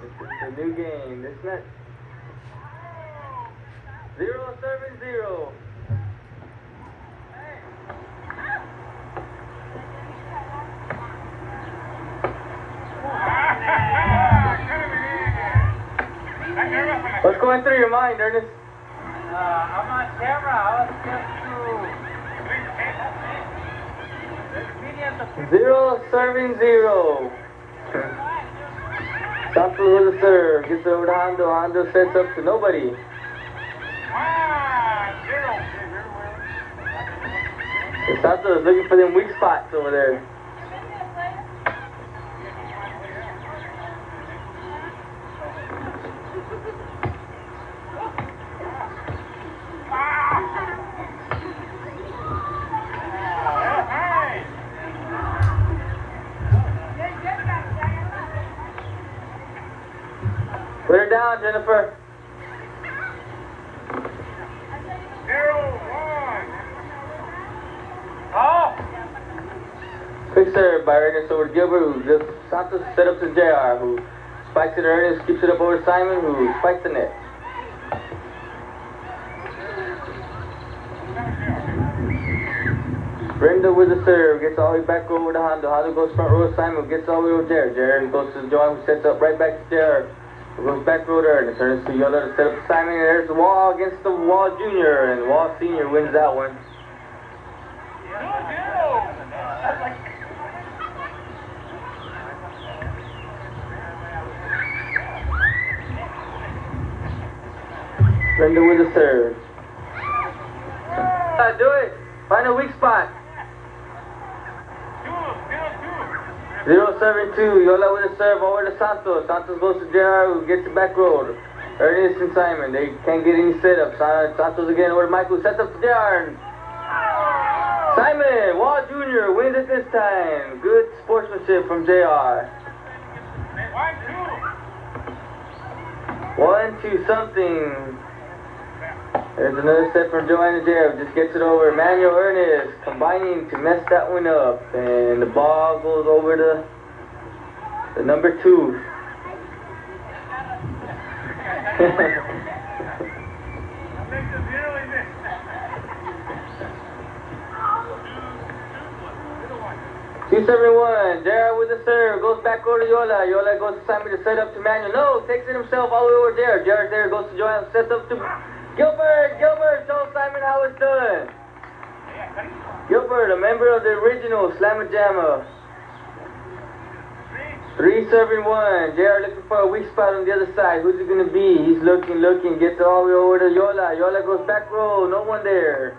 This is the new game. This net. 0-7-0. What's going through your mind, Ernest? I'm on camera. I was just 0-7-0. Santos with the serve. Gets it over to Hondo. Hondo sets up to nobody. Santos is looking for them weak spots over there. Put her down, Jennifer. 0-1. Oh! Quick serve by Ernest over to Gilbert, who just Santos set up to JR, who spikes it to Ernest, keeps it up over to Simon, who spikes the net. Brenda with the serve, gets all the way back over to Hondo. Hondo goes front row to Simon, gets all the way over to Jared. Jared goes to Joanne, who sets up right back to JR. Goes back row to Ernest. Ernest to Yola to set up to Simon, and there's the Wall against the Wall Junior, and Wall Senior wins that one. Brenda with the serve. Do it. Find a weak spot. 0-7-2. Yola with a serve over to Santos. Santos goes to JR, who gets it back road. Ernest and Simon, they can't get any setup. Santos again over to Michael, sets up to JR. Simon, Wall Jr. wins it this time. Good sportsmanship from JR. 1-2 something. There's another set from Joanna Jared. Just gets it over. Manuel Ernest combining to mess that one up. And the ball goes over to the number 2. Two 71. Jared with the serve. Goes back over to Yola. Yola goes to Simon to set up to Manuel. No, takes it himself all the way over there. Jared there goes to Joanna, sets up to Gilbert. Gilbert, show Simon how it's done. Gilbert, a member of the original Slamma Jamma. 3-1. JR looking for a weak spot on the other side. Who's it going to be? He's looking, gets all the way over to Yola. Yola goes back row, no one there.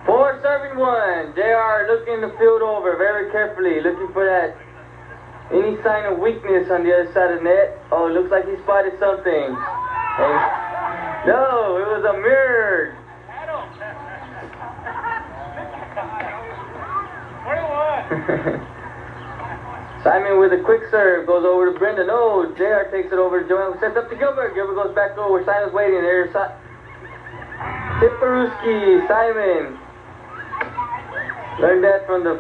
4-1. JR looking the field over very carefully, looking for that any sign of weakness on the other side of the net. Oh, it looks like he spotted something. No, it was a mirror. Simon with a quick serve goes over to Brenda. No, JR takes it over to Joanne, sets up to Gilbert. Gilbert goes back over. Simon's waiting. There's Tiparuski. Simon learned that from the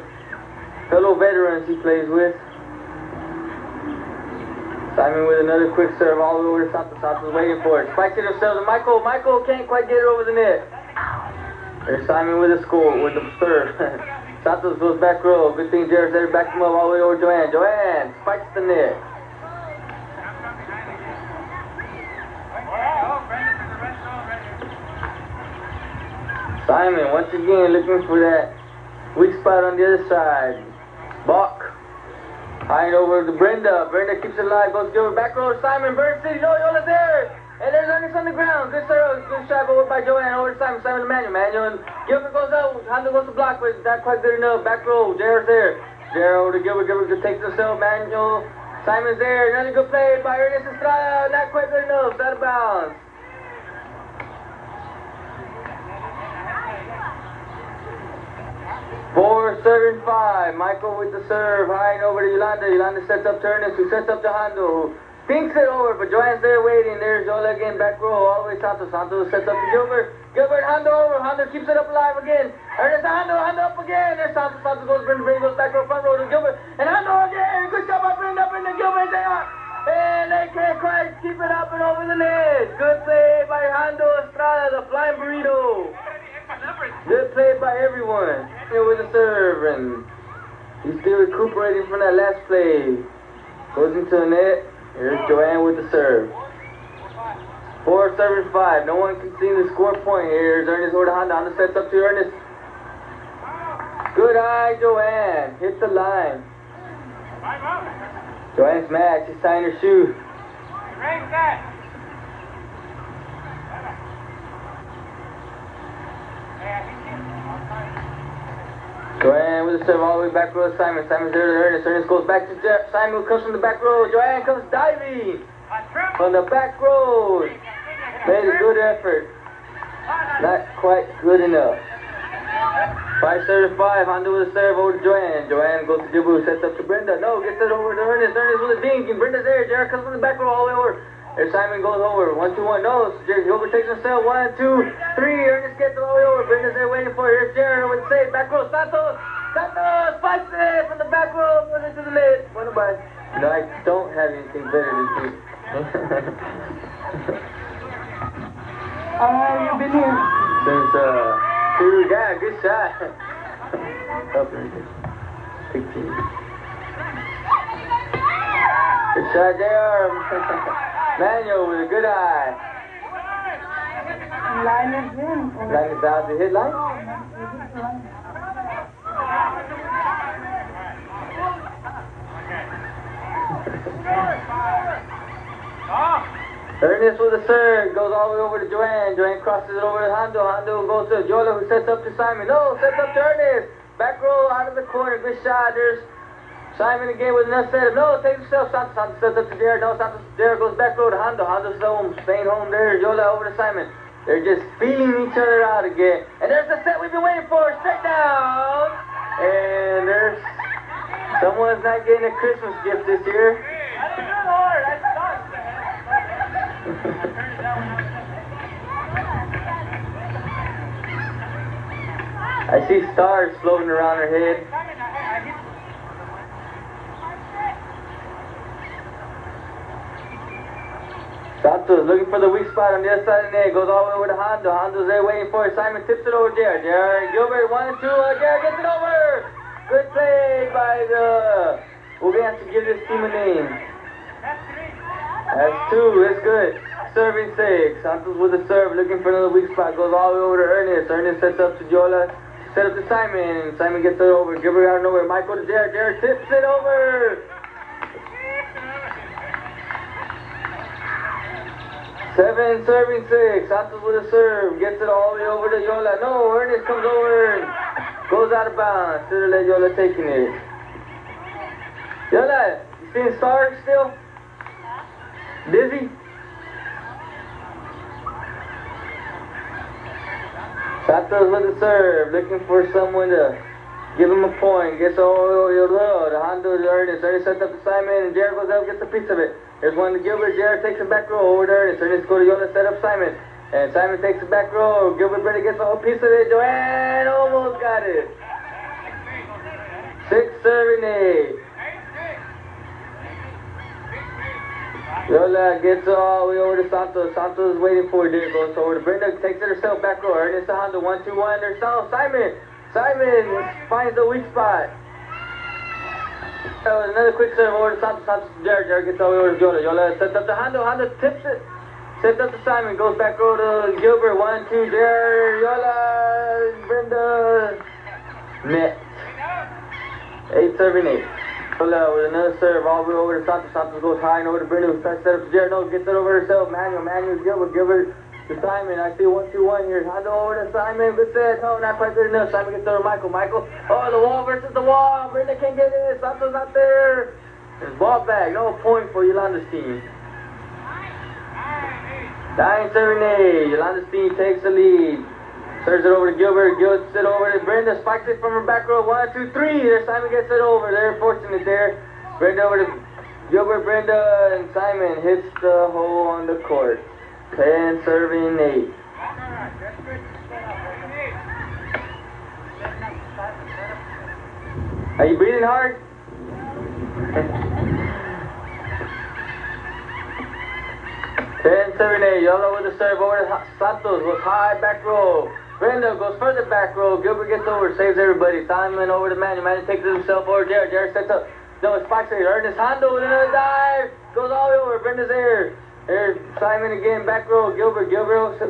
fellow veterans he plays with. Simon with another quick serve all the way over to Santos. Santos waiting for it. Spikes it himself to Michael. Michael can't quite get it over the net. There's Simon with the score, with the serve. Santos goes back row. Good thing Jared's there to back him up all the way over to Joanne. Joanne spikes the net. Simon once again looking for that weak spot on the other side. Bach. High over to Brenda. Brenda keeps it alive. Goes Gilbert back row. Simon. Bird City. No, Yola's there. And there's Ernest on the ground. Good serve. Good shot over by Joanne. Over to Simon. Simon to Manuel. Manuel and Gilbert goes out. Hondo goes to block, but not quite good enough. Back row. Jared's there. Jared over to Gilbert. Gilbert just takes himself. Manuel. Simon's there. Another good play by Ernest Estrada. Not quite good enough. Out of bounds. 4-5. Michael with the serve, high and over to Yolanda. Yolanda sets up to Ernest, who sets up to Hondo, who thinks it over, but Joanne's there waiting. There's Yola again, back row, all the way Santos. Santos sets up to Gilbert. Gilbert, Hondo over. Hondo keeps it up alive again. Ernest, Hondo up again. There's Santos. Santos goes, Brenda goes back row, front row to Gilbert. And Hondo again. Good job by Brenda. Brenda, Gilbert, they are. And can't quite keep it up and over the net. Good play by Estrada, the flying burrito. Good play by everyone. Here with the serve, and he's still recuperating from that last play. Goes into the net. Here's Joanne with the serve. 4-7-5. No one can see the score point. Here's Ernest over to Honda. Honda sets up to Ernest. Good eye, Joanne. Hit the line. Joanne's mad. She's tying her shoe. Joanne with the serve all the way back row to Simon. Simon's there to Ernest. Ernest goes back to Simon, who comes from the back row. Joanne comes diving from the back row. Made a good effort. Not quite good enough. 5-5. Honda with a serve over to Joanne. Joanne goes to Jibu, sets up to Brenda. No, gets it over to Ernest. Ernest with a dink, and Brenda's there. Jared comes from the back row all the way over. There Simon goes over. 1-2-1. No, Jared overtakes himself. 1-2-3. Ernest gets it all the way over. Brenda's there waiting for it. Here's Jared over the save. Back row. Santos. Santos fights it from the back row. Goes into the net. One by. No, I don't have anything better to do. How long have you been here? Since, dude, yeah, good shot. Up right there. 16. Good shot there. Manuel with a good eye. Line is in. Line is out. The hit line? Ernest with a serve, goes all the way over to Joanne. Joanne crosses it over to Hondo. Hondo goes to Yola, who sets up to Simon. No, sets up to Ernest. Back row out of the corner. Good shot. There's Simon again with another set. No, takes himself. Santos sets up to Jared. No, Santos. Jared goes back row to Hondo. Hondo's home, staying home there. Yola over to Simon. They're just feeling each other out again. And there's the set we've been waiting for. Straight down. And there's someone's not getting a Christmas gift this year. I see stars floating around her head. Santos looking for the weak spot on the other side of the net. Goes all the way over to Hondo. Hondo's there waiting for it. Simon tips it over Jared. Jared Gilbert 1-2. Jared gets it over. Good play by the... We're going to have to give this team a name. That's 2. That's good. Serving 6. Santos with a serve, looking for another weak spot. Goes all the way over to Ernest. Ernest sets up to Jola. Set up to Simon. Simon gets it over. Gilbert out of nowhere. Michael to Jared. Jared tips it over. 7, serving 6. Santos with a serve. Gets it all the way over to Yola. No, Ernest comes over and goes out of bounds. Should have let Yola taking it. Yola, you seeing stars still? Dizzy? Santos with a serve. Looking for someone to give him a point. Gets all the way over to Hondo to Ernest. Ernest sets up to Simon and Jared goes up and gets a piece of it. There's one to Gilbert. Jared takes it back row over to Ernest. Ernest goes to Yola, set up Simon. And Simon takes it back row. Gilbert Brady gets a whole piece of it. Joanne almost got it. 6, serving 8. Yola gets all the way over to Santos. Santos is waiting for it. There goes over to Brenda. Takes it herself back row. Ernest to Hondo. 1-2-1. There's Simon. Simon finds the weak spot. Another quick serve over to Santos. Santos to Jared. Jared gets all the way over to Yola. Yola sets up to Hondo. Hondo tips it. Sets up to Simon. Goes back row to Gilbert. 1-2. Jared. Yola. Brenda. Net. 8, serving 8. Yola with another serve all the way over to Santos. Santos goes high and over to Brenda, who tries to set up to Jared. No, gets it over herself. Manuel. Gilbert. Gilbert to Simon. I see 1-2-1 here. Hondo over to Simon. Good set. No, not quite good enough. Simon gets over to Michael. Oh, the wall versus the wall. Brenda can't get it. Santos not there. There's ball back. No point for Yolanda's team. 9-7-8. Yolanda's team takes the lead. Serves it over to Gilbert. Gilbert it over to Brenda. Spikes it from her back row. 1, 2, 3. There, Simon gets it over. They're fortunate there. Brenda over to Gilbert, Brenda, and Simon hits the hole on the court. 10, serving 8. Are you breathing hard? 10-7-8. Yola with the serve over to Santos. Goes high back row. Brenda goes further back row. Gilbert gets over, saves everybody. Simon over to Manny. Manny takes it himself over Jared. Jared sets up. No, it's Spikes there. Ernest Hondo with another dive. Goes all the way over. Brenda's there. There's Simon again, back row. Gilbert.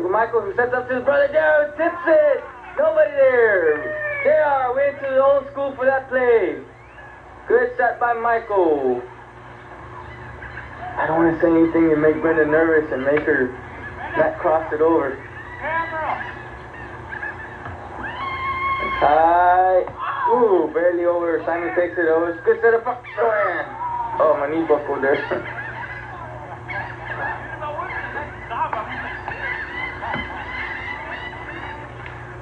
Michael sets up to his brother. Jared tips it. Nobody there. JR went to the old school for that play. Good shot by Michael. I don't want to say anything to make Brenda nervous and make her not cross it over. High. Ooh, barely over. Simon takes it over. It's good setup. Oh, my knee buckled there.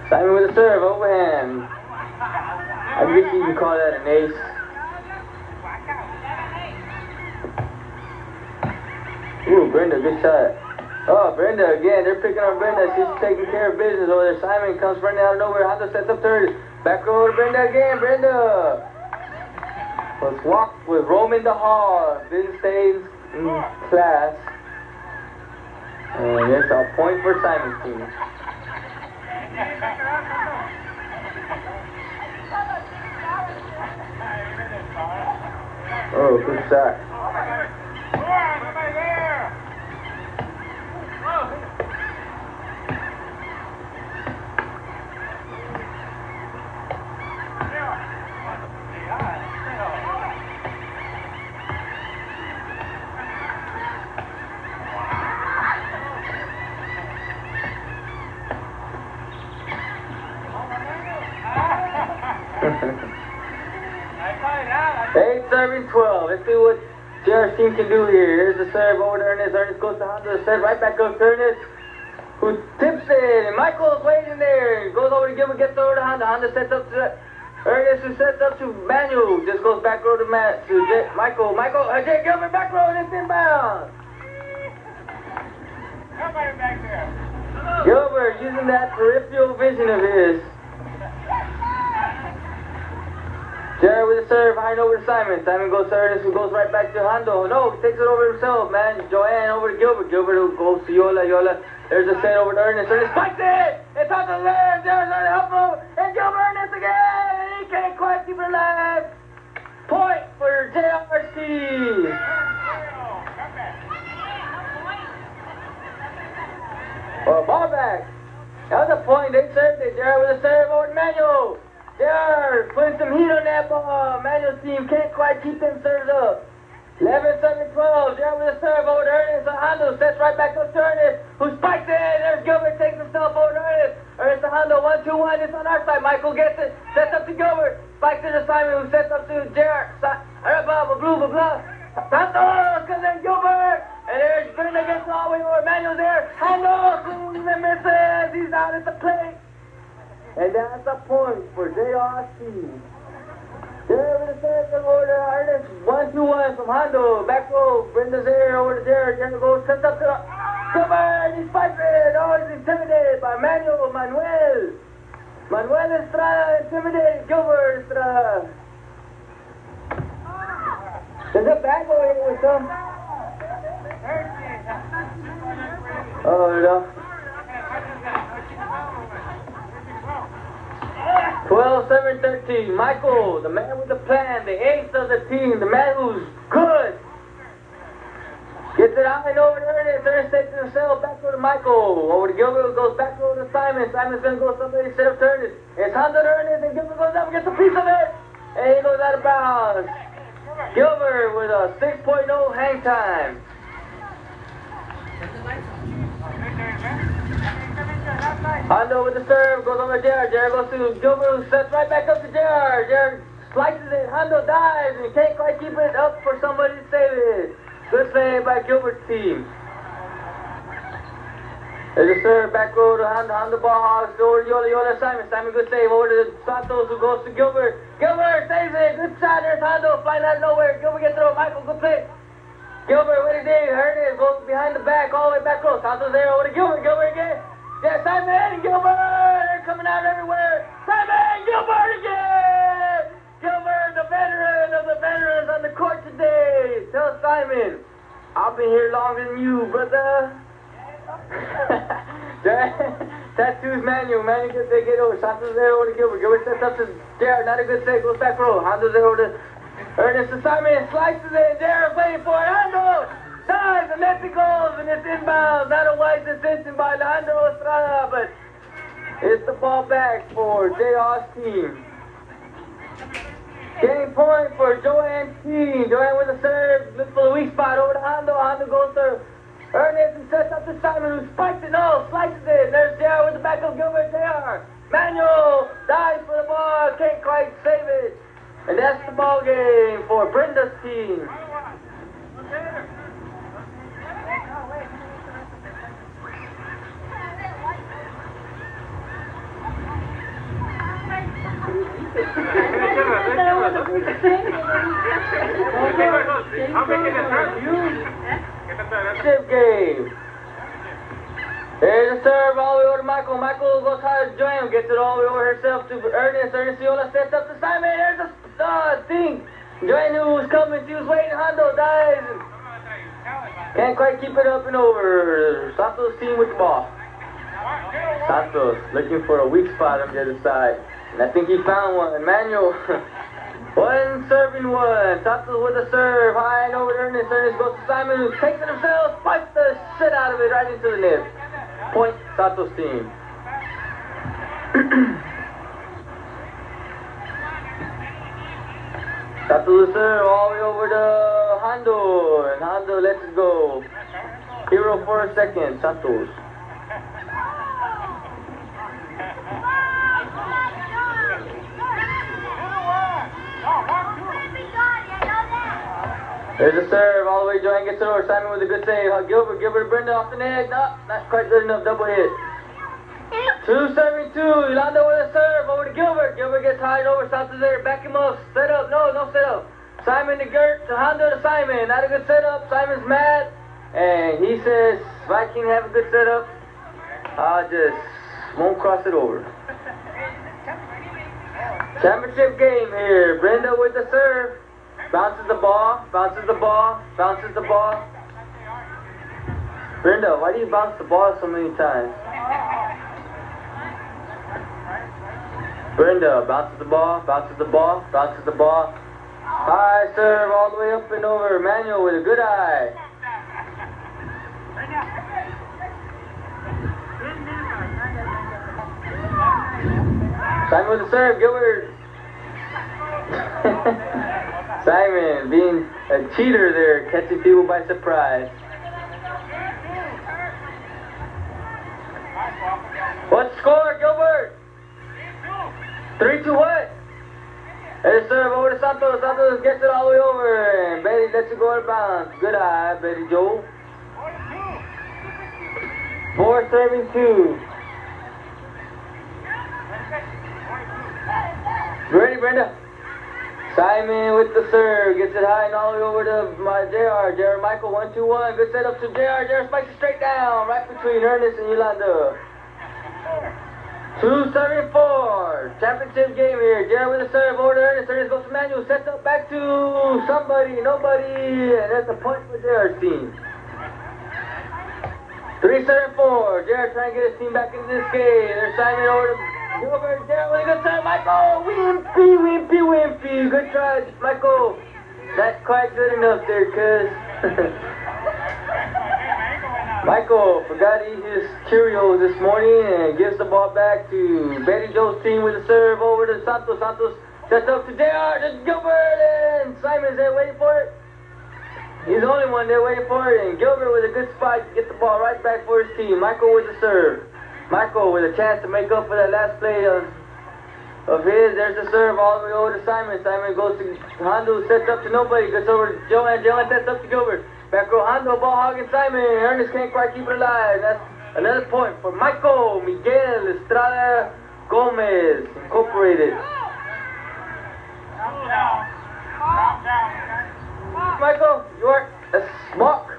Simon with a serve, overhand. I guess you can call that an ace. Ooh, Brenda, good shot. Oh, Brenda again. They're picking on Brenda. She's taking care of business over there. Simon comes running out of nowhere. Hondo sets up third. Back row to Brenda again. Brenda. Let's walk with Roman the Hall. Didn't stay in class. And it's a point for Simon's team. Oh, good shot. 8-7-12. Let's see what JR's team can do here. Here's the serve over to Ernest. Ernest goes to Hondo. Set right back up to Ernest, who tips it. And Michael's waiting there. Goes over to Gilbert, gets over to Hondo. Hondo sets up to Ernest, who sets up to Manuel. Just goes back row to Michael. Jay Gilbert back row, and it's inbound. Somebody back there. Gilbert using that peripheral vision of his. Jared with the serve, high over to Simon. Simon goes to Ernest, who goes right back to Hondo. No, takes it over himself, man. Joanne over to Gilbert. Gilbert who goes to Yola. There's a set over to Ernest. Ernest spikes it! It's on the left. Jared's on the help him. And Gilbert Ernest again! And he can't quite keep it alive. Point for JR's team. Oh, ball back. That was a point. They served it. Jared with a serve over to Manuel. Jared putting some heat on that ball. Manuel's team can't quite keep them serves up. 11-7-12. Jared with a serve over to Ernest. Hondo sets right back up to Ernest, who spikes it. There's Gilbert, takes himself over to Ernest. Ernest to Hondo, 1-2-1. It's on our side. Michael gets it. Sets up to Gilbert. Spikes it to Simon, who sets up to Jared. Blah. Santos comes in Gilbert. And there's Brenda gets all the way over. Manuel's there. Hondo swings and misses. He's out at the plate. And that's a point for JR's team. Jared with the serve over to Ernest. 1-2-1 from Hondo. Back row. Brenda's there over to Jared. Jared goes, sets up to Gilbert. He spikes it. Oh, he's intimidated by Manuel. Manuel Estrada intimidated Gilbert Estrada. There's a bag over here with some. Oh, no. 12-7-13. Michael, the man with the plan, the ace of the team, the man who's good. Gets it out and over to Ernest. Ernest takes it himself. Back over to Michael. Over to Gilbert, goes back over to Simon. Simon's going to go somebody set up to Ernest. It's Hondo to Ernest, and Gilbert goes up and gets a piece of it. And he goes out of bounds. Gilbert with a 6.0 hang time. Hondo with the serve, goes over to Jared. Jared goes to Gilbert, who sets right back up to Jared. Jared slices it. Hondo dives and can't quite keep it up for somebody to save it. Good play by Gilbert's team. There's a serve, back row to Hondo ball hogs, over to Yola, Simon. Simon, good save, over to Santos, who goes to Gilbert. Gilbert saves it. Good shot. There's Hondo flying out of nowhere. Gilbert gets it over. Michael, good play. Gilbert, what he did, Hernandez goes behind the back, all the way back row. Santos there, over to Gilbert. Gilbert again. Yeah, Simon and Gilbert. They're coming out everywhere. Simon, Gilbert again. Gilbert, the veteran of the veterans on the court today. Tell Simon, I've been here longer than you, brother. Tattoos Manuel. Manuel gets they get over. Santos there over to Gilbert. Gilbert sets up to Jared. Not a good save. Goes back row. Hondo's there over to Ernest assignment. Slices it. Jared waiting for it. Hondo dives and lets it go. And it's inbound. Not a wise decision by Alejandro Estrada, but it's the ball back for JR's team. Game point for Joanne's team. Joanne with a serve. Looks for the weak spot over to Hondo. Hondo goes to Ernest and sets up to Simon, who spikes it. No, slices it. There's JR with the back of Gilbert. JR. Manuel dives for the ball. Can't quite save it. And that's the ball game for Brenda's team. Chip game. There's a serve all the way over to Michael. Michael goes high to Joanne, gets it all the way over herself to Ernest. Ernest Viola sets up to Simon. There's a thing. Joanne who was coming, she was waiting. Hondo dives. Can't quite keep it up and over. Santos team with the ball. Santos looking for a weak spot on the other side. And I think he found one. Manuel. One serving one. Santos with a serve. High and over to Ernest. Ernest goes to Simon, who takes it himself. Spikes the shit out of it right into the net. Point Santos team. Santos with a serve all the way over to Hondo. And Hondo lets it go. Hero for a second. Santos. There's a serve, all the way Joanne gets it over. Simon with a good save. Gilbert to Brenda off the net. No, not quite good enough. Double hit. 2-2. Yolanda with a serve over to Gilbert. Gilbert gets high over. Santos there. Back him up. Set up. No set up. Simon to Gert. To Hondo to Simon. Not a good setup. Simon's mad. And he says, if I can't have a good setup, I just won't cross it over. Championship game here. Brenda with the serve. Bounces the ball. Brenda, why do you bounce the ball so many times? Brenda bounces the ball. High serve all the way up and over. Manuel with a good eye. Simon with the serve. Gilbert. Simon being a cheater there, catching people by surprise. What score, Gilbert? 3-2 what? There's a serve over to Santos. Santos gets it all the way over. And Betty lets it go out of bounds. Good eye, Betty Joe. 4-2. Ready, Brenda? Simon with the serve, gets it high and all the way over to JR. JR Michael, 1-2-1. Good setup to JR. JR spikes it straight down, right between Ernest and Yolanda. 2-4. Championship game here. JR with the serve over to Ernest. Ernest goes to Manuel. Sets up back to somebody, nobody. And that's a point for JR's team. 3-4. JR trying to get his team back into this game. There's Simon over to Gilbert. JR with a good serve. Michael, wimpy. Good try, Michael. Not quite good enough there, cuz. Michael forgot to eat his Cheerios this morning and gives the ball back to Betty Joe's team with a serve over to Santos. Santos sets up to JR, to Gilbert, and Simon's there waiting for it. He's the only one there waiting for it, and Gilbert with a good spot to get the ball right back for his team. Michael with the serve. Michael with a chance to make up for that last play of his. There's the serve all the way over to Simon. Simon goes to Hondo, sets up to nobody, gets over to Joanne. Joanne sets up to Gilbert. Back row Hondo, ball hogging Simon. Ernest can't quite keep it alive. That's another point for Michael Miguel Estrada Gomez Incorporated. Michael, you are a smock.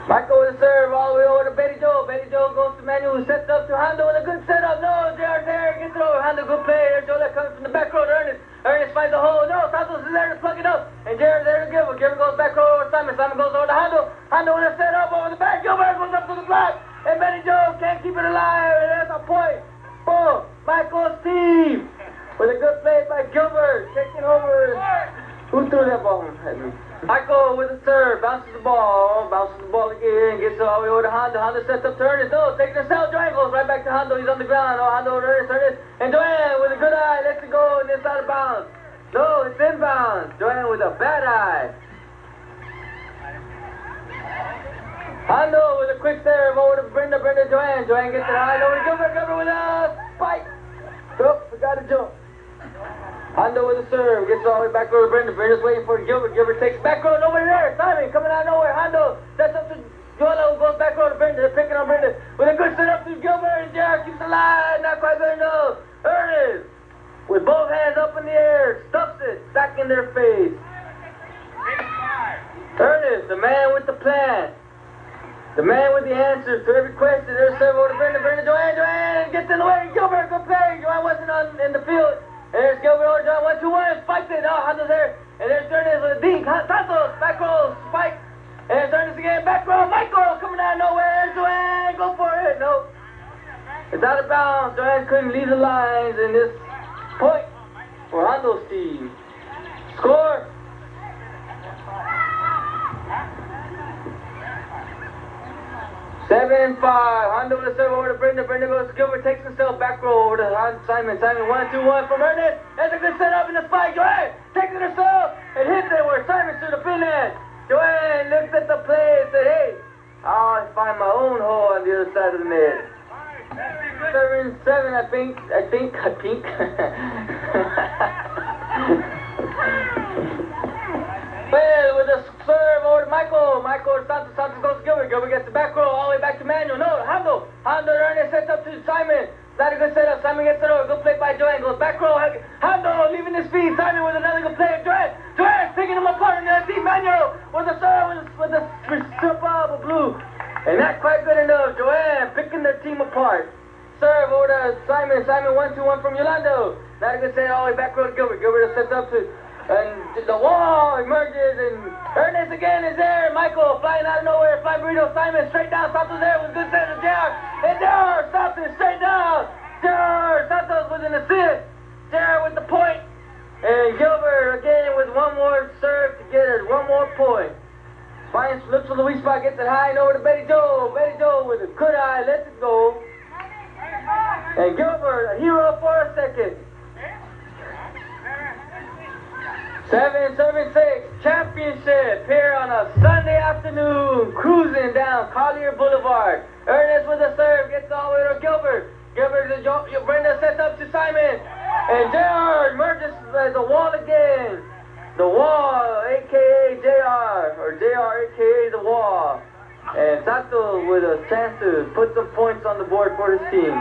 Michael with a serve all the way over to Betty Joe. Betty Joe goes to Manuel, who sets up to Hondo with a good setup. No, JR there, gets it over. Hondo, good play. There's Jola coming from the back row to Ernest. Ernest finds a hole. No, Santos is there to plug it up. And JR there to Gilbert. Gilbert goes back. over the line, and that's a point for Michael's team. With a good play by Gilbert, taking over. Who threw that ball at me? Michael with the serve, bounces the ball again, gets it all the way over to Hondo. Hondo sets up to Ernest. No, takes the cell. Joanne goes right back to Hondo. He's on the ground. Oh, Hondo over Ernest. And Joanne with a good eye lets it go, and it's out of bounds. No, it's inbounds. Joanne with a bad eye. Hondo with a quick serve over to Brenda, Joanne. Joanne gets it high over to Gilbert. Gilbert with a spike. Oh, forgot to jump. Hondo with a serve, gets all the way back over to Brenda. Brenda's waiting for Gilbert. Gilbert takes back row, nobody there. Simon coming out of nowhere. Hondo sets up to Joella, who goes back row to Brenda. They're picking on Brenda with a good set up to Gilbert, and Jared keeps alive. Not quite good enough. Ernest with both hands up in the air, stuffs it back in their face. Ernest, the man with the plan. The man with the answers to every question. There's serve over to Brenda. Joanne gets in the way. Gilbert, good play. Joanne wasn't in the field. And there's Gilbert over John, 1-2-1, spikes it. Oh, Hondo's there. And there's Ernest with a dink. Santos, back row, spike. And there's Ernest again, back row. Michael coming out of nowhere. Joanne, go for it. No. It's out of bounds. Joanne couldn't lead the lines in this point for Hondo's team. Score. Seven, 5. Hondo with a serve over to Brenda. Brenda goes to Gilbert, takes himself back row over to Simon. Simon 1-2-1 from Ernest. That's a good setup in the spike. Joanne takes it herself and hits it where Simon should have been at. Joanne looks at the play and said, hey, I'll find my own hole on the other side of the net. 7-7, I think. Well, with a serve over to Michael. Michael to Santos. Santos goes to Gilbert. Gilbert gets the back row all the way back to Manuel. No, Hondo. Hondo Ernest sets up to Simon. Not a good setup. Simon gets it over. Good play by Joanne. Goes back row. Hondo leaving his feet. Simon with another good play. Joanne picking him apart on the other team. Manuel with a serve with a strip of blue. And not quite good enough. Joanne picking their team apart. Serve over to Simon. Simon 1-2-1 from Yolando. Not a good set all the way back row to Gilbert. Gilbert sets up to... And the wall emerges, and Ernest again is there. Michael flying out of nowhere, flying burrito. Simon straight down. Santos there with good set of Jared. And Jared stops it straight down. Jared Santos with an assist. Jared with the point. And Gilbert again with one more serve to get it. One more point. Finds, looks for the weak spot, gets it high and over to Betty Joe. Betty Joe with a good eye, lets it go. And Gilbert, a hero for a second. 7-6 championship here on a Sunday afternoon, cruising down Collier Boulevard. Ernest with a serve, gets all the way to Gilbert. Gilbert to Brenda sets up to Simon. And JR emerges as the wall again. The wall, a.k.a. JR, or JR, a.k.a. the wall. And Sato with a chance to put some points on the board for his team.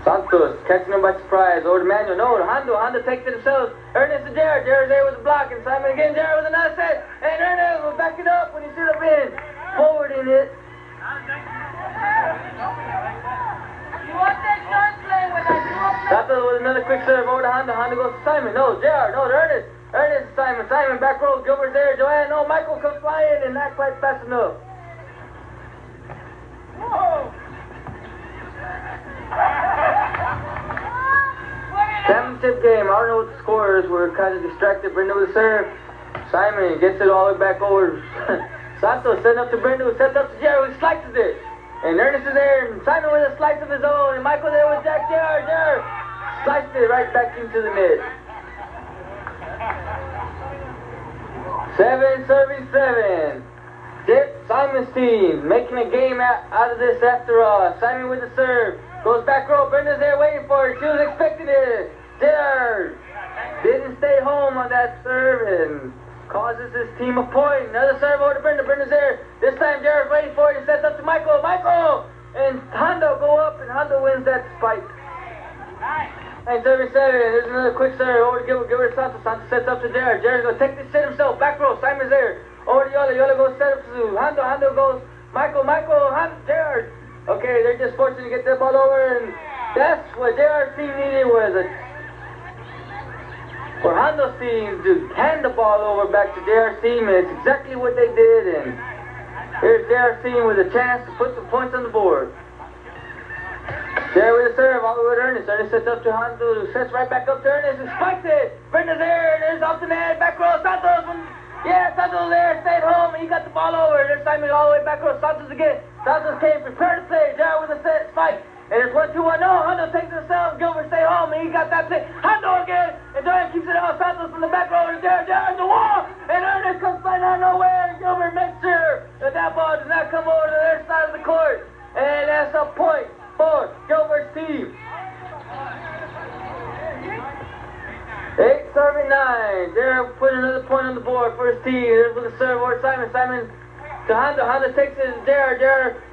Santos catching him by surprise. Over to Manuel. No, Hondo. Hondo takes it himself. Ernest to Jared. Jared's there with the block. And Simon again. Jared with another set. And Ernest will back it up when he should have been forwarding it. You want that short play when I do up? Santos with another quick serve over to Hondo. Hondo goes to Simon. No, Jared. No, to Ernest. Ernest to Simon. Simon back row. Gilbert's there. Joanne. No, Michael comes flying and not quite fast enough. Whoa! Championship game. I don't know what the score is. We're kind of distracted. Brenda with the serve. Simon gets it all the way back over. Santos setting up to Brenda, who sets up to Jared, who slices it. And Ernest is there, and Simon with a slice of his own. And Michael there with Jared. Jared sliced it right back into the net. 7-7. Simon's team making a game out of this after all. Simon with the serve. Goes back row. Brenda's there waiting for it. She was expecting it. Jared didn't stay home on that serve and causes his team a point. Another serve over to Brenda. Brenda's there. This time Jared's waiting for it. He sets up to Michael. And Hondo go up, and Hondo wins that spike. 9-7. There's another quick serve over to Gilbert Santos. Santos sets up to Jared. Jared's going to take this set himself. Back row. Simon's there. Over to Yola. Yola goes set up to Hondo. Hondo goes Michael. Hondo, Jared. Okay, they're just fortunate to get that ball over, and that's what JR's team needed was a for Hondo's team to hand the ball over back to JR's team, and it's exactly what they did. And here's JR's team with a chance to put some points on the board. There with the serve, all the way to Ernest. Ernest sets up to Hondo, who sets right back up to Ernest, who spikes it. Brenda's there, and there's off the net, back row, Santos. Santos there, stayed home, and he got the ball over. There's Simon all the way back row, Santos again. Santos came, prepared to play. There with a set spike. And it's 1-2-1. No, Hondo takes it himself. Gilbert stayed home, and he got that play. Hondo again, and Joanne keeps it on Santos from the back row. And there, the wall, and Ernest comes flying out of nowhere. And Gilbert makes sure that ball does not come over to their side of the court. And that's a point for Gilbert's team. 8-9. They're putting another point on the board for his team. There's with the serve over Simon. Simon to Hondo. Hondo takes it to Jared.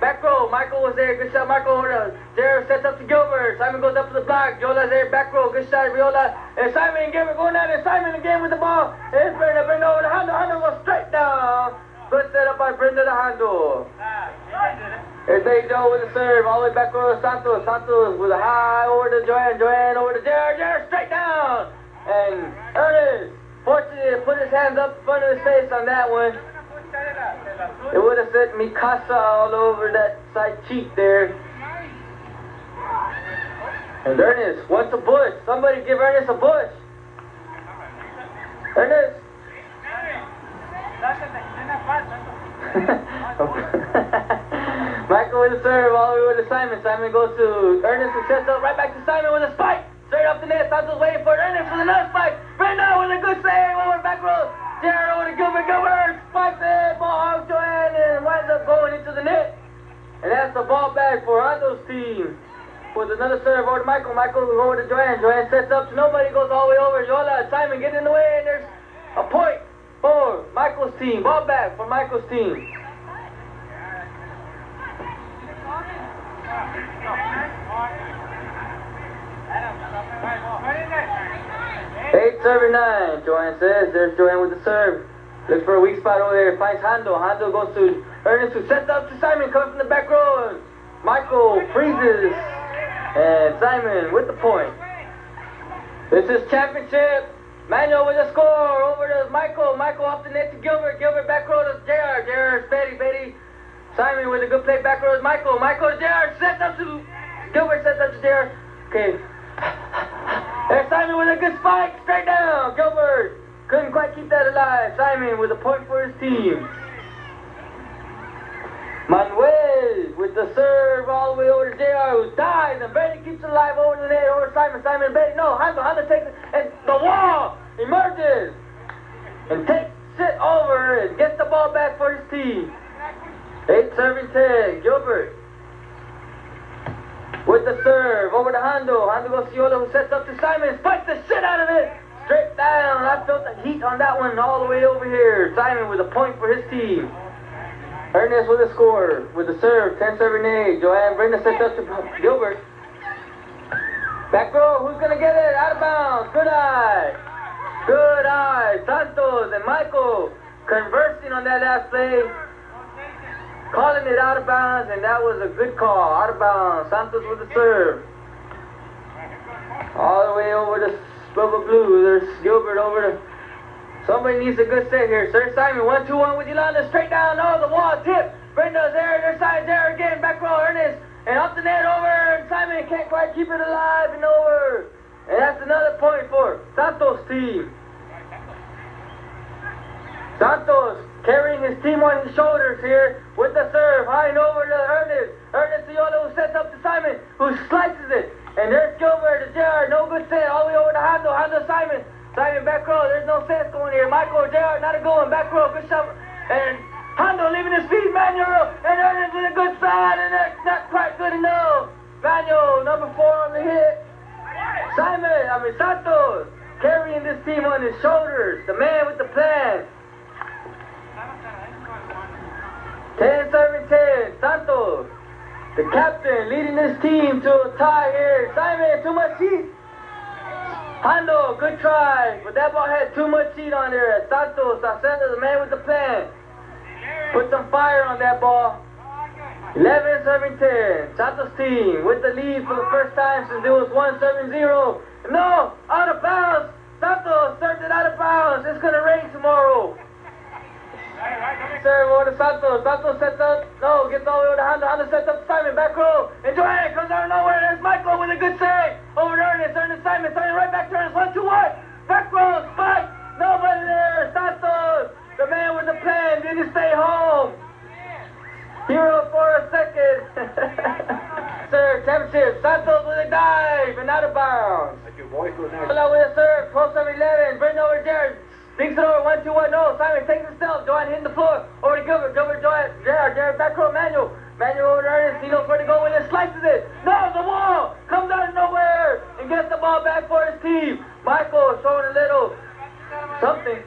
Back row. Michael was there. Good shot. Michael over. Jared sets up to Gilbert. Simon goes up to the block. Viola's there. Back row. Good shot. Viola. And Simon and Gilbert going down there. Simon again with the ball. And it's Brenda. Brenda over to Hondo. Hondo goes straight down. Good set up by Brenda to Hondo. There's Big Joe with the serve. All the way back over to Santos. Santos with a high over to Joanne. Joanne over to Jared. Jared straight down. And Ernest, fortunately, put his hands up in front of his face on that one. It would have sent Mikasa all over that side cheek there. And Ernest wants a bush. Somebody give Ernest a bush. Ernest. Michael with the serve, all the way with the Simon. Simon goes to Ernest, who sets up right back to Simon with a spike. Straight off the net, Santos waiting for Ernest with another spike. Brenda with a good save over back row. Jared over to Gilbert. Gilbert spikes it. Ball out Joanne and winds up going into the net. And that's the ball back for Hondo's team. With another serve over to Michael. Michael over to Joanne. Joanne sets up to nobody, goes all the way over. Yola and Simon get in the way, and there's a point for Michael's team. Ball back for Michael's team. 8-9. Joanne says. There's Joanne with the serve. Looks for a weak spot over there. Finds Hondo. Hondo goes to Ernest, who sets up to Simon. Comes from the back row. Michael freezes. And Simon with the point. This is championship. Manuel with the score. Over to Michael. Michael off the net to Gilbert. Gilbert back row to JR. JR's Betty. Simon with a good play back row to Michael. Michael to JR. Sets up to Gilbert. Sets up to JR. Okay. There's Simon with a good spike. Straight down. Gilbert couldn't quite keep that alive. Simon with a point for his team. Manuel with the serve all the way over to JR, who dies, and Betty keeps it alive over the net, over Simon. Simon and Betty. No, Hondo takes it, and the wall emerges and takes it over and gets the ball back for his team. 8-10. Gilbert with the serve over to Hondo. Hondo goes to Yola, who sets up to Simon, spikes the shit out of it. Straight down. I felt the heat on that one all the way over here. Simon with a point for his team. Ernest with a score, with the serve, 10-8. Joanne Brenda sets up to Gilbert. Back row, who's going to get it? Out of bounds. Good eye. Good eye. Santos and Michael conversing on that last play. Calling it out of bounds, and that was a good call. Out of bounds. Santos with the serve. All the way over to Silver Blue. There's Gilbert over to... Somebody needs a good set here. Sir Simon, 1-2-1 with Yolanda. Straight down. Oh, the wall tip. Brenda's there. There's Simon there again. Back row, Ernest. And up the net over. And Simon can't quite keep it alive and over. And that's another point for Santos' team. Santos carrying his team on his shoulders here with the serve. High and over to Ernest. Ernest Yola, who sets up to Simon, who slices it. And there's Gilbert, the JR. No good set. All the way over to Hondo. Hondo, Simon. Simon back row, there's no sense going here. Michael, JR, not a good one. Back row, good shot. And Hondo leaving his feet, Manuel. And Ernest with a good side, and that's not quite good enough. Manuel, number 4 on the hit. Santos, carrying this team on his shoulders. The man with the plan. 10-10. Santos, the captain, leading this team to a tie here. Simon, too much heat. Hondo, good try, but that ball had too much heat on there. Santos, the man with the plan, put some fire on that ball. 11-10. Santos team with the lead for the first time since it was 1-7-0. No, out of bounds. Santos served it out of bounds. It's going to rain tomorrow. Serve over to Santos. Santos sets up. No, gets all the way over to Honda. Honda sets up Simon. Back row. And Joanne comes out of nowhere. There's Michael with a good save. Over to Ernest. Ernest Simon. Simon right back to Ernest. 1-2-1. Back row. Spike. Nobody there. Santos. The man with the plan. Didn't stay home. Hero for a second. Serve. Championship. Santos with a dive. And out of bounds. With a serve. 12-7-11. Bring over Jared. Thinks it over, 1-2-1, no, Simon takes himself, Joanne hitting the floor, over to Gilbert, Joanne, Jared, back row, Manuel over to Ernest, he knows where to go with it, slices it, no, the wall, comes out of nowhere, and gets the ball back for his team. Michael showing a little something.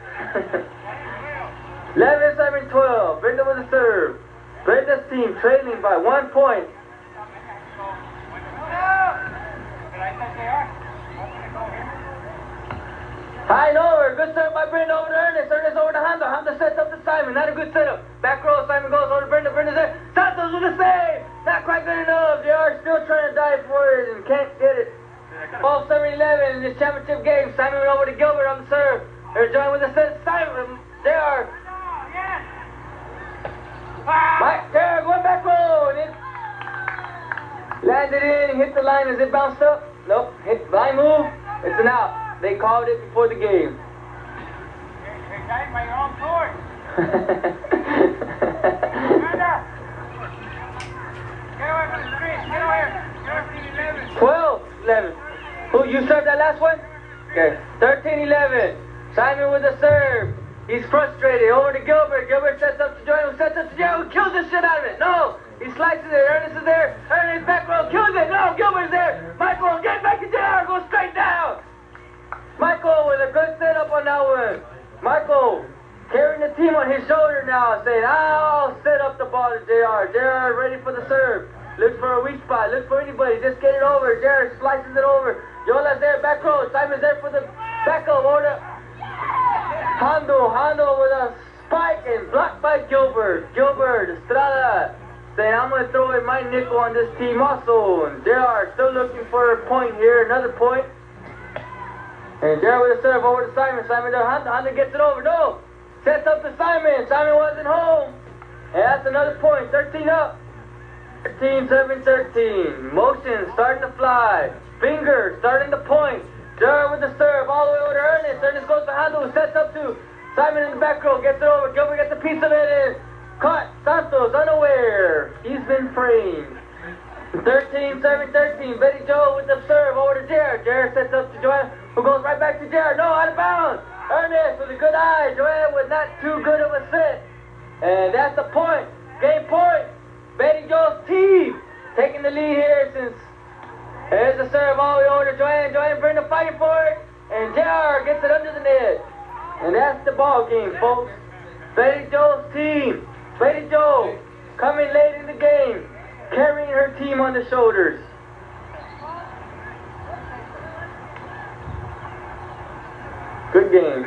11-7-12, Brenda with a serve. Brenda's team trailing by 1 point. High and over, good serve by Brenda over to Ernest, Ernest over to Honda, Honda sets up to Simon, not a good setup. Back row, Simon goes over to Brenda, Brenda's there, Santos with a save, not quite good enough, they are still trying to dive for it and can't get it. 12-7-11 in this championship game, Simon went over to Gilbert on the serve, they're joined with a set, Simon, they are. Mike, there, going back row, and it landed in, hit the line as it bounced up, nope, hit line move, it's an out. They called it before the game. You're dying by your own sword. Get away from the street. Get away. Get away from 11. 12-11. Who, you served that last one? Okay. 13-11. Simon with the serve. He's frustrated. Over to Gilbert. Gilbert sets up to Jordan. Who sets up to Jared. Who kills the shit out of it. No. He slices it. Ernest is there. Ernest back row. Kills it. No. Gilbert's there. Michael, get back to Jared. Go straight down. Michael with a good setup on that one. Michael carrying the team on his shoulder now, saying, I'll set up the ball to JR. JR ready for the serve. Looks for a weak spot. Looks for anybody. Just get it over. JR slices it over. Yola's there, back row. Simon's there for the backup. Order. Hondo with a spike and blocked by Gilbert. Gilbert, Estrada, saying, I'm going to throw in my nickel on this team also. And JR still looking for a point here. Another point. And Jared with a serve over to Simon. Simon there, Honda gets it over. No! Sets up to Simon. Simon wasn't home. And that's another point. 13 up. 13-7-13. Motion starting to fly. Finger starting to point. Jared with the serve all the way over to Ernest. Ernest goes to Honda, who sets up to Simon in the back row. Gets it over. Gilbert gets a piece of it and caught. Santos unaware. He's been framed. 13-7-13. Betty Joe with the serve over to Jared. Jared sets up to Joanne, who goes right back to Jared. No, out of bounds. Ernest with a good eye. Joanne with not too good of a set. And that's the point. Game point. Betty Joe's team taking the lead here since there's the serve all the way over to Joanne. Joanne Brenda fighting for it. And JR gets it under the net. And that's the ball game, folks. Betty Joe's team. Betty Joe coming late in the game, carrying her team on the shoulders. Good game.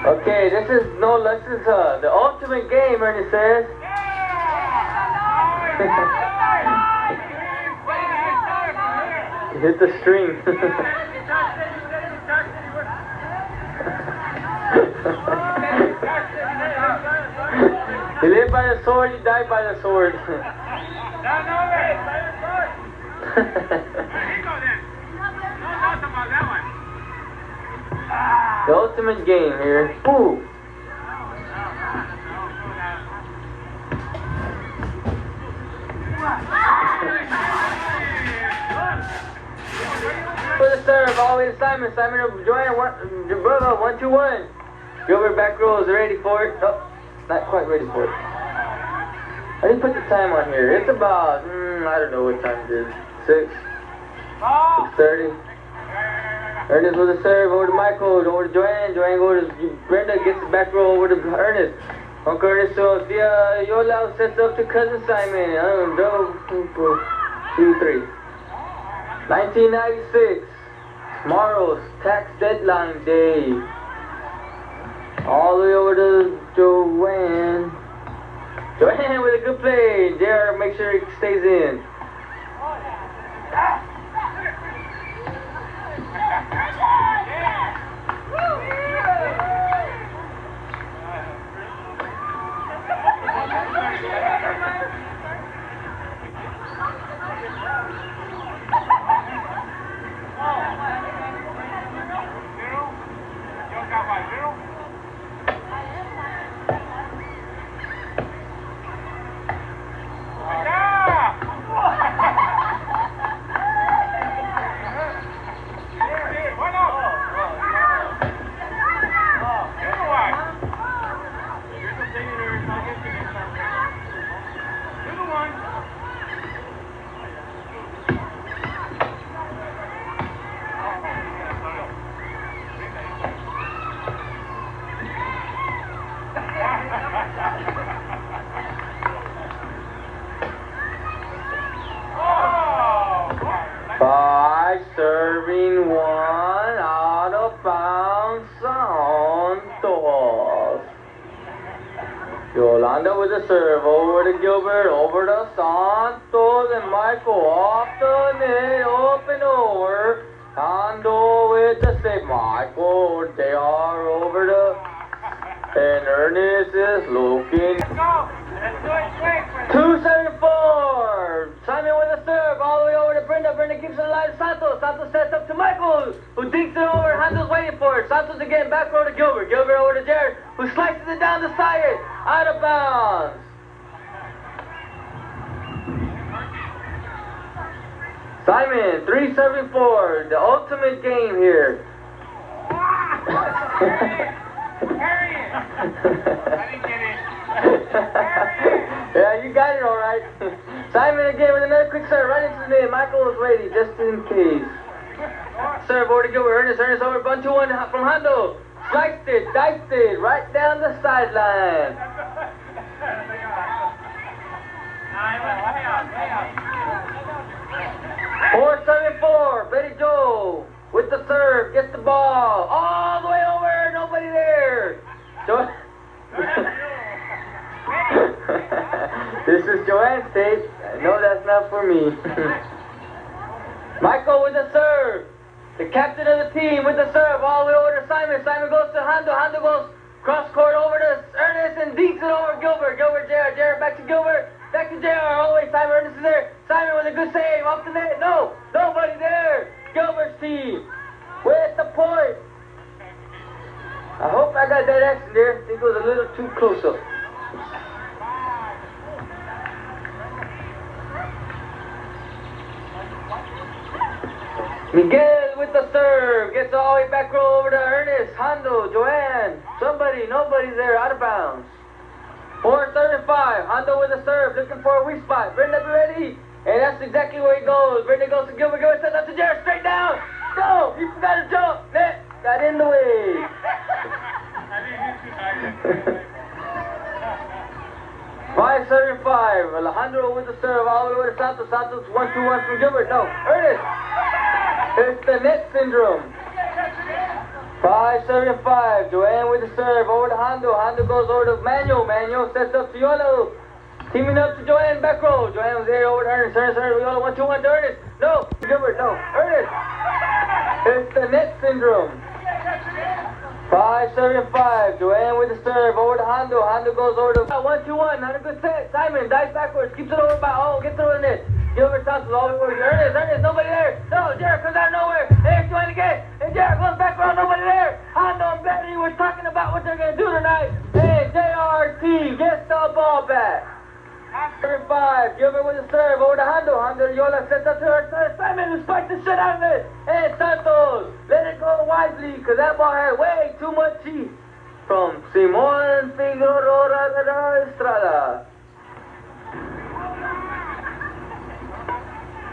Okay, this is the ultimate game, Ernie says. Hit the string. You live by the sword, you die by the sword. The ultimate game here. Ooh. For the serve, all the way to Simon. Simon joining brother, 1-2-1. Gilbert back row is ready for it. Oh, not quite ready for it. I didn't put the time on here. It's about, I don't know what time it is. 6:30. Ernest with a serve over to Michael, over to Joanne. Joanne goes to Brenda, gets the back row over to Ernest. Uncle Ernest shows Yola sets up to cousin Simon. 2-3. 1996. Tomorrow's tax deadline day. All the way over to Joanne. Joanne with a good play. JR, make sure he stays in. Serving one out of bounds on Santos. Yolanda with the serve over to Gilbert, over to Santos, and Michael off the net, up and over. Hondo with the save. Michael, they are over to, and Ernest is looking. 274. Simon with a serve all the way over to Brenda. Brenda keeps it alive to Santos. Santos sets up to Michael, who dinks it over. Hando's waiting for it. Santos again, back row to Gilbert. Gilbert over to Jared, who slices it down the side. Out of bounds. Simon, 374. The ultimate game here. Carry it! I didn't get it. Yeah, you got it all right. Simon again with another quick serve right into the net. Michael was waiting just in case. Serve over to Gilbert. Ernest over 1-2-1 from Hondo. Sliced it, diced it, right down the sideline. 474. Betty Joe with the serve, gets the ball all the way over. Nobody there. This is Joanne's tape. I know that's not for me. Michael with the serve. The captain of the team with the serve all the way over to Simon. Simon goes to Hondo. Hondo goes cross court over to Ernest and dinks it over Gilbert. Gilbert, JR. JR back to Gilbert. Back to JR. All the way. Simon Ernest is there. Simon with a good save. Off the net. No. Nobody there. Gilbert's team with the point. I hope I got that action there. I think it was a little too close up. Miguel with the serve, gets all the way back row over to Ernest, Hondo, Joanne, somebody, nobody's there, out of bounds. 4-35, Hondo with the serve, looking for a weak spot. Brenda, be ready, and that's exactly where he goes. Brenda goes to Gilbert, Gilbert sets up to Jared, straight down. No, he forgot to jump, net, got in the way. 5-35, Alejandro with the serve, all the way to Santos. Santos 1-2-1 from Gilbert, no, Ernest. It's the net syndrome. 5-75. Joanne with the serve over to Hondo. Hondo goes over to Manuel. Manuel sets up to Yolo. Teaming up to Joanne back row. Joanne was there over to Ernest. Ernest, Yolo 1-2-1 to Ernest. No. Gilbert, no. Ernest. It's the net syndrome. 5-75. Joanne with the serve over to Hondo. Hondo goes over to 1-2-1. Not a good set. Simon dives backwards. Keeps it over by gets over the net. Gilbert Santos all over to Ernest. Ernest, nobody there. No, Jared comes out of nowhere. There's Joanne again. And Jared goes back around, nobody there. Hondo and Betty were talking about what they're going to do tonight. And JRT gets the ball back. 5. Gilbert with the serve over to Hondo. Hondo Yola sets up to her. Simon who spiked the shit out of it. And Santos let it go wisely because that ball had way too much heat. From Simon Figueroa Estrada.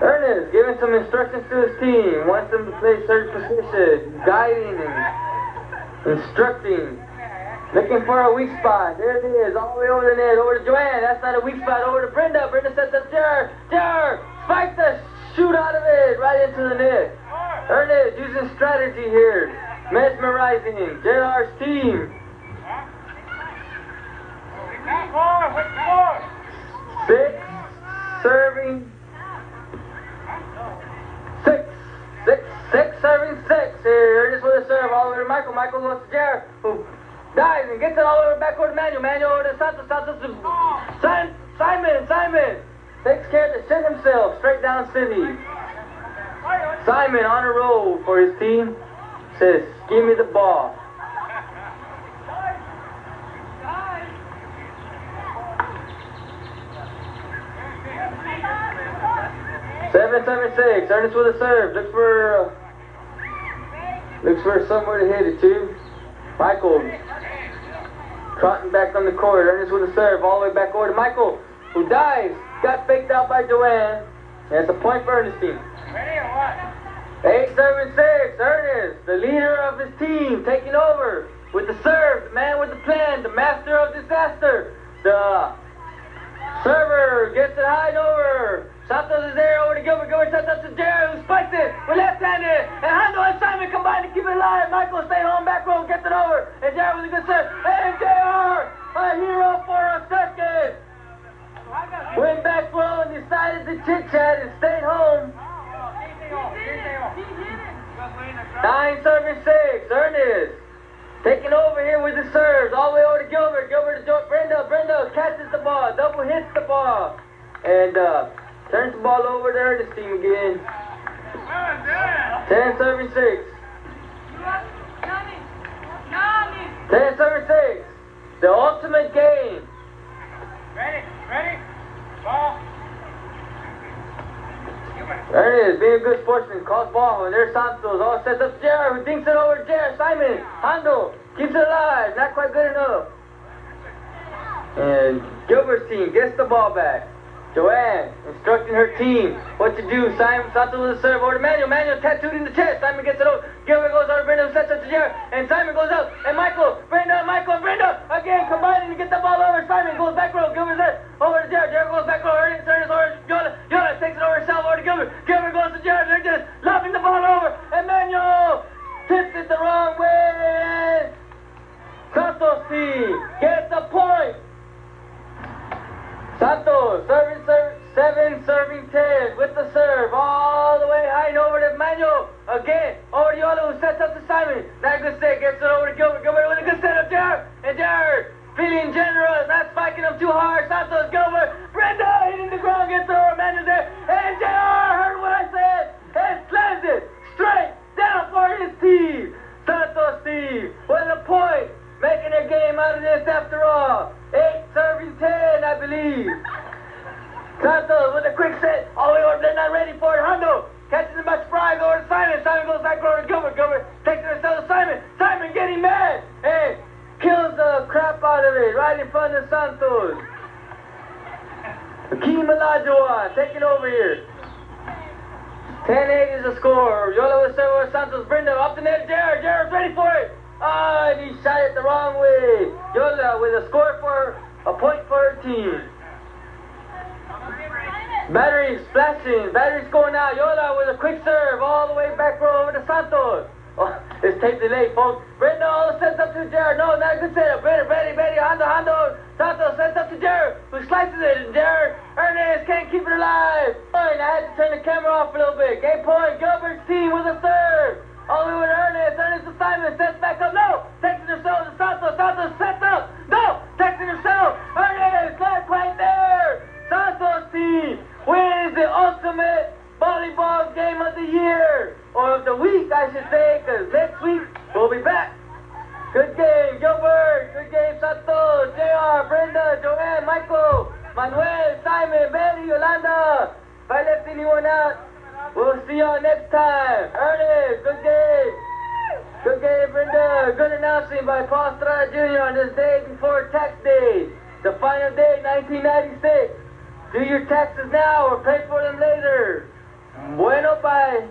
Ernest giving some instructions to his team, wants them to play certain positions, guiding and instructing, looking for a weak spot. There it is, all the way over the net, over to Joanne. That's not a weak spot. Over to Brenda. Brenda sets up Jared. Jared spikes the shoot out of it right into the net. Ernest using strategy here, mesmerizing JR's team. goes to Jared, who dives and gets it all over back over to Manuel. Manuel over to Santos. Santos to Simon. Simon takes care of the shit himself. Straight down city. Simon on a roll for his team. Says, give me the ball. Seven, 6. Ernest with a serve. Looks for somewhere to hit it to. Michael trotting back on the court. Ernest with a serve all the way back over to Michael, who dives. Got faked out by Joanne. And it's a point for Ernest's team. 8, 7, 6. Ernest, the leader of his team, taking over with the serve. The man with the plan. The master of disaster. The server gets it high and over. Santos is there over to Gilbert. Gilbert sets up to Jared, who spikes it with left-handed. And Hondo and Simon combine to keep it alive. Michael staying home back row, gets it over. And Jared with a good serve. And JR, a hero for a second. Went back row and decided to chit-chat and stayed home. 9, 7, 6. Ernest taking over here with the serves. All the way over to Gilbert. Gilbert to Brenda. Brenda catches the ball. Double hits the ball. And turns the ball over to Ernest's team again. 10, 7, 6. 10, 7, 6. The ultimate game. Ready? Ball. Ernest, being a good sportsman, calls ball, and there's Santos. All sets up Jared, who dinks it over to Jared. Simon, Hondo, keeps it alive. Not quite good enough. And Gilbert's team gets the ball back. Joanne instructing her team what to do. Simon Santos with a serve over to Manuel. Manuel tattooed in the chest. Simon gets it over. Gilbert goes over to Brenda, who sets up to Jared. And Simon goes up. And Michael, Brenda again combining to get the ball over. Simon goes back row. Gilbert's there. Over to Jared. Jared goes back row. Ernest over to Yola. Yola takes it over himself over to Gilbert. Gilbert goes to Jared. They're just lobbing the ball over. And Manuel tips it the wrong way. Santos team gets the point. Santos, serving 7, serving 10, with the serve, all the way high and over to Manuel, again, over to Yola, who sets up to Simon, not a good set, gets it over to Gilbert, Gilbert with a good set up Jared, and Jared, feeling generous, not spiking him too hard, Santos, Gilbert, Brenda, hitting the ground, gets it over, Manuel there, and JR heard what I said, and slams it, straight down for his team, Santos team, with a point, making a game out of this after all. 8, serving 10, I believe. Santos with a quick set. All the way over, they're not ready for it. Hondo catches him by surprise over to Simon. Simon goes back over to Gilbert. Gilbert takes it himself to Simon. Simon getting mad and kills the crap out of it right in front of Santos. Akeem Olajuwon taking over here. 10-8 is the score. Yola with serve over Santos. Brenda up the net. Jared. Jared's ready for it. And he shot it the wrong way. Yola with a score for a point for her team. Battery splashing. Battery's going out. Yola with a quick serve all the way back row over to Santos. Oh, it's tape delay, folks. Brenda all sets up to Jared. No, not a good setup. Brenda, Hondo. Santos sets up to Jared, who slices it. And Jared, Ernest can't keep it alive. I had to turn the camera off a little bit. Game point. Gilbert's team with a serve. All the way with Ernest. Ernest to Simon. Sets back up. No. Texting himself to Santos. Santos sets up. No. Texting himself. Ernest. Not quite there. Santos team wins the ultimate volleyball game of the year. Or of the week, I should say. Because next week, we'll be back. Good game, Gilbert. Good game, Santos. JR, Brenda, Joanne, Michael, Manuel, Simon, Betty, Yolanda. If I left anyone out, we'll see y'all next time. Ernest, good game. Good game, Brenda. Good announcing by Paul Estrada Jr. on this day before tax day. The final day, 1996. Do your taxes now or pay for them later. Bueno, bye.